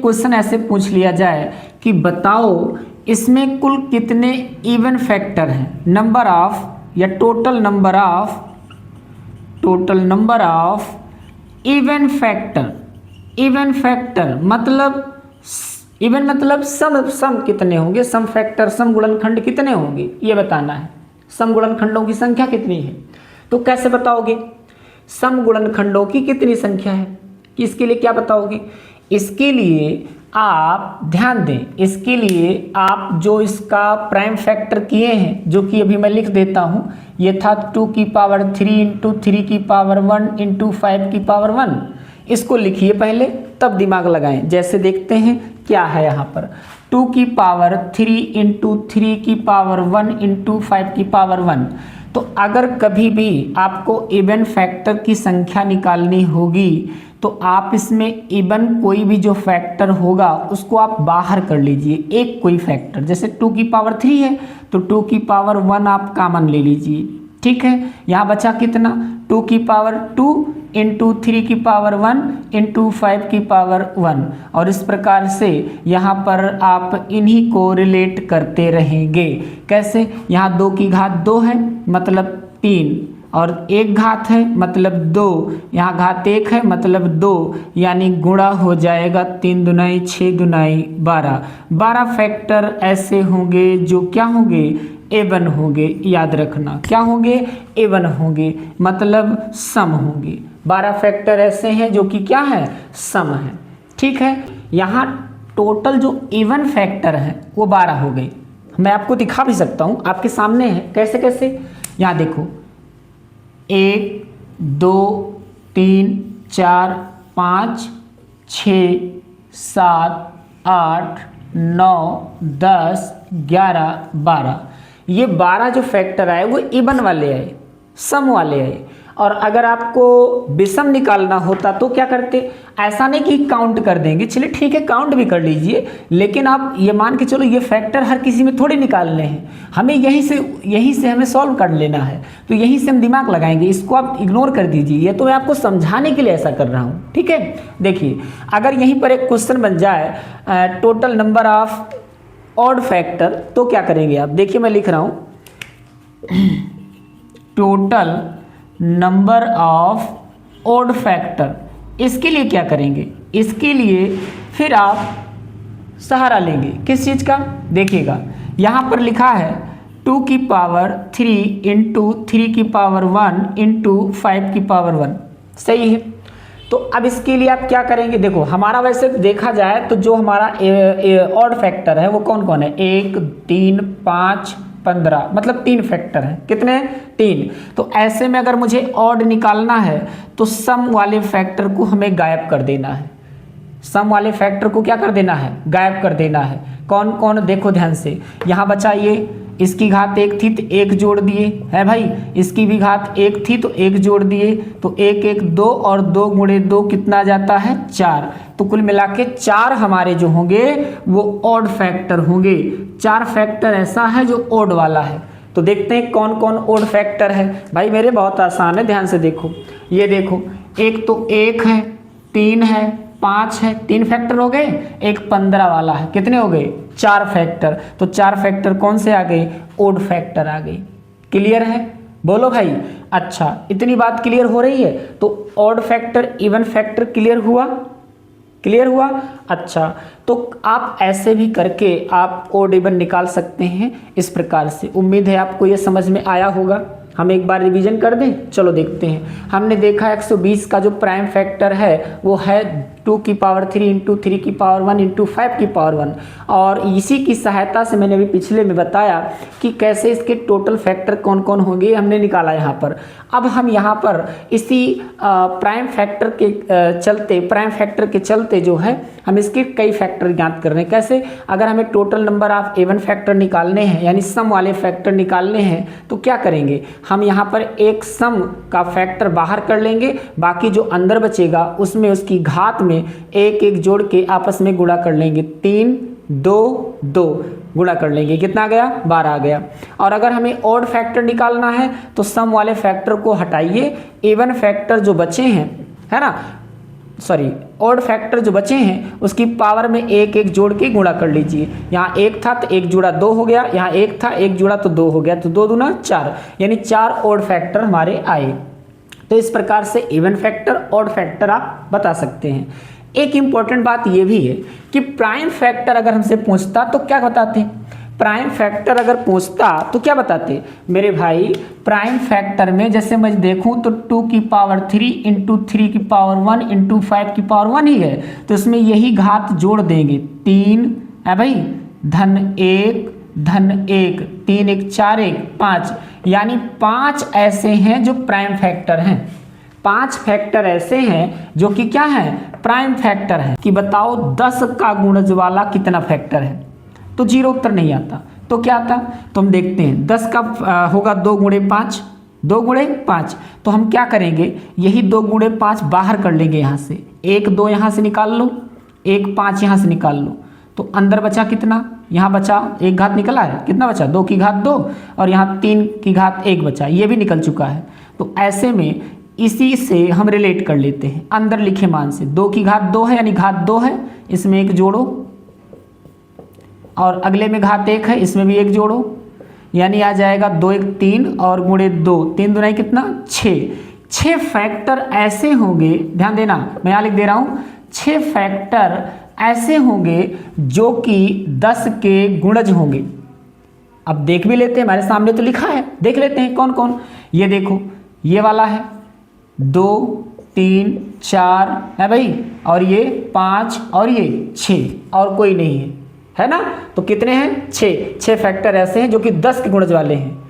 Question ऐसे पूछ लिया जाए कि बताओ इसमें कुल कितने इवन फैक्टर हैं, नंबर ऑफ या total number of even factor. Even मतलब सम कितने होंगे, सम फैक्टर, सम गुणनखंड कितने होंगे ये बताना है। सम गुणनखंडों की संख्या कितनी है, तो कैसे बताओगे सम गुणनखंडों की कितनी संख्या है, कि इसके लिए क्या बताओगे। इसके लिए आप ध्यान दें, इसके लिए आप जो इसका प्राइम फैक्टर किए हैं, जो कि अभी मैं लिख देता हूं, ये था 2 की पावर 3 इंटू 3 की पावर 1 इंटू 5 की पावर 1। इसको लिखिए पहले, तब दिमाग लगाएं। जैसे देखते हैं क्या है यहाँ पर, 2 की पावर 3 इंटू 3 की पावर 1 इंटू 5 की पावर 1। तो अगर कभी भी आपको इवन फैक्टर की संख्या निकालनी होगी तो आप इसमें इवन कोई भी जो फैक्टर होगा उसको आप बाहर कर लीजिए, एक कोई फैक्टर। जैसे 2 की पावर 3 है तो 2 की पावर 1 आप कॉमन ले लीजिए, ठीक है। यहाँ बचा कितना, 2 की पावर 2 इंटू 3 की पावर 1 इंटू 5 की पावर 1। और इस प्रकार से यहाँ पर आप इन्हीं को रिलेट करते रहेंगे। कैसे, यहाँ 2 की घात 2 है मतलब 3, और 1 घात है मतलब 2, यहाँ घात 1 है मतलब 2, यानी गुणा हो जाएगा 3 दुनाई 6 दुनाई 12। 12 फैक्टर ऐसे होंगे जो क्या होंगे, एवन होंगे। याद रखना क्या होंगे, एवन होंगे, मतलब सम होंगे। 12 फैक्टर ऐसे हैं जो कि क्या है, सम है, ठीक है। यहाँ टोटल जो इवन फैक्टर है वो 12 हो गए। मैं आपको दिखा भी सकता हूँ, आपके सामने है। कैसे कैसे, यहाँ देखो 1 2 3 4 5 6 7 8 9 10 11 12। ये 12 जो फैक्टर आए वो इवन वाले आए, सम वाले आए। और अगर आपको विषम निकालना होता तो क्या करते, ऐसा नहीं कि काउंट कर देंगे, चलिए ठीक है काउंट भी कर लीजिए, लेकिन आप ये मान के चलो ये फैक्टर हर किसी में थोड़ी निकालने हैं, हमें यहीं से हमें सॉल्व कर लेना है। तो यहीं से हम दिमाग लगाएंगे, इसको आप इग्नोर कर दीजिए, ये तो मैं आपको समझाने के लिए ऐसा कर रहा हूँ, ठीक है। देखिए अगर यहीं पर एक क्वेश्चन बन जाए total number of odd factor, तो क्या करेंगे आप, देखिए मैं लिख रहा हूँ total number of odd factor. इसके लिए क्या करेंगे, इसके लिए फिर आप सहारा लेंगे किस चीज़ का, देखिएगा यहाँ पर लिखा है 2 की पावर 3 इंटू 3 की पावर 1 इंटू 5 की पावर 1, सही है। तो अब इसके लिए आप क्या करेंगे, देखो हमारा वैसे देखा जाए तो जो हमारा ऑड फैक्टर है वो कौन कौन है, 1 3 5 15, मतलब 3 फैक्टर हैं। कितने, 3। तो ऐसे में अगर मुझे ऑड निकालना है तो सम वाले फैक्टर को हमें गायब कर देना है। सम वाले फैक्टर को क्या कर देना है, गायब कर देना है। कौन कौन, देखो ध्यान से, यहाँ बचा ये, इसकी घात 1 थी तो 1 जोड़ दिए है भाई, इसकी भी घात 1 थी तो 1 जोड़ दिए, तो 1 1 2 और 2 गुणे 2 कितना जाता है, 4। तो कुल मिला के 4 हमारे जो होंगे वो ऑड फैक्टर होंगे। 4 फैक्टर ऐसा है जो ऑड वाला है। तो देखते हैं कौन कौन ऑड फैक्टर है। भाई मेरे बहुत आसान है, ध्यान से देखो, ये देखो, एक तो 1 है, 3 है, 5 है, 3 फैक्टर हो गए, एक 15 वाला है, कितने हो गए, 4 फैक्टर। तो 4 फैक्टर कौन से आ गए, ऑड फैक्टर आ गए। क्लियर है, बोलो भाई। अच्छा इतनी बात क्लियर हो रही है, तो odd factor even factor clear हुआ, क्लियर हुआ। अच्छा तो आप ऐसे भी करके आप ऑड इवन निकाल सकते हैं इस प्रकार से। उम्मीद है आपको ये समझ में आया होगा। हम एक बार रिवीजन कर दें, चलो देखते हैं। हमने देखा 120 का जो प्राइम फैक्टर है वो है 2 की पावर 3 इंटू 3 की पावर 1 इंटू 5 की पावर 1, और इसी की सहायता से मैंने अभी पिछले में बताया कि कैसे इसके टोटल फैक्टर कौन कौन होंगे, हमने निकाला यहाँ पर। अब हम यहाँ पर इसी प्राइम फैक्टर के चलते जो है हम इसके कई फैक्टर ज्ञात कर रहे हैं। कैसे, अगर हमें total number of even factor निकालने हैं यानी सम वाले फैक्टर निकालने हैं तो क्या करेंगे, हम यहाँ पर एक सम का फैक्टर बाहर कर लेंगे, बाकी जो अंदर बचेगा उसमें उसकी घात में 1 1 जोड़ के आपस में गुणा कर लेंगे। 3 2 2 गुणा कर लेंगे, कितना आ गया, 12 आ गया। और अगर हमें ऑड फैक्टर निकालना है तो सम वाले फैक्टर को हटाइए, इवन फैक्टर जो बचे हैं है ना, सॉरी ऑड फैक्टर जो बचे हैं उसकी पावर में एक एक जोड़ के गुणा कर लीजिए। यहाँ एक था तो एक जुड़ा 2 हो गया, यहाँ एक था एक जुड़ा तो 2 हो गया, तो 2 दूना 4, यानी 4 ऑड फैक्टर हमारे आए। तो इस प्रकार से इवन फैक्टर ऑड फैक्टर आप बता सकते हैं। एक इंपॉर्टेंट बात यह भी है कि प्राइम फैक्टर अगर हमसे पूछता तो क्या बताते, प्राइम फैक्टर अगर पूछता तो क्या बताते मेरे भाई, प्राइम फैक्टर में जैसे मैं देखूं तो 2 की पावर 3 इंटू 3 की पावर 1 इंटू 5 की पावर 1 ही है, तो इसमें यही घात जोड़ देंगे 3 है भाई, धन 1 3 1 4 1 5, यानी 5 ऐसे हैं जो प्राइम फैक्टर हैं। 5 फैक्टर ऐसे हैं जो कि क्या है, प्राइम फैक्टर है। कि बताओ 10 का गुणज वाला कितना फैक्टर है, तो 0 उत्तर नहीं आता, तो क्या आता, तो हम देखते हैं 10 का होगा 2 गुणे 5, 2 गुणे 5, तो हम क्या करेंगे, यही 2 गुणे 5 बाहर कर लेंगे यहाँ से, 1 2 यहाँ से निकाल लो, 1 5 यहाँ से निकाल लो, तो अंदर बचा कितना, यहाँ बचा एक घात निकला है, कितना बचा 2 की घात 2, और यहाँ 3 की घात 1 बचा, ये भी निकल चुका है। तो ऐसे में इसी से हम रिलेट कर लेते हैं अंदर लिखे मान से, 2 की घात 2 है यानी घात 2 है, इसमें एक जोड़ो, और अगले में घात 1 है, इसमें भी एक जोड़ो, यानी आ जाएगा 2 1 3 और गुणे 2, 3 दूना कितना 6 फैक्टर ऐसे होंगे, ध्यान देना मैं यहाँ लिख दे रहा हूँ, 6 फैक्टर ऐसे होंगे जो कि 10 के गुणज होंगे। अब देख भी लेते हैं, हमारे सामने तो लिखा है, देख लेते हैं कौन कौन, ये देखो ये वाला है 2 3 4 है भाई, और ये 5 और ये 6 और कोई नहीं है ना, तो कितने हैं 6 फैक्टर ऐसे हैं जो कि 10 के गुणज वाले हैं।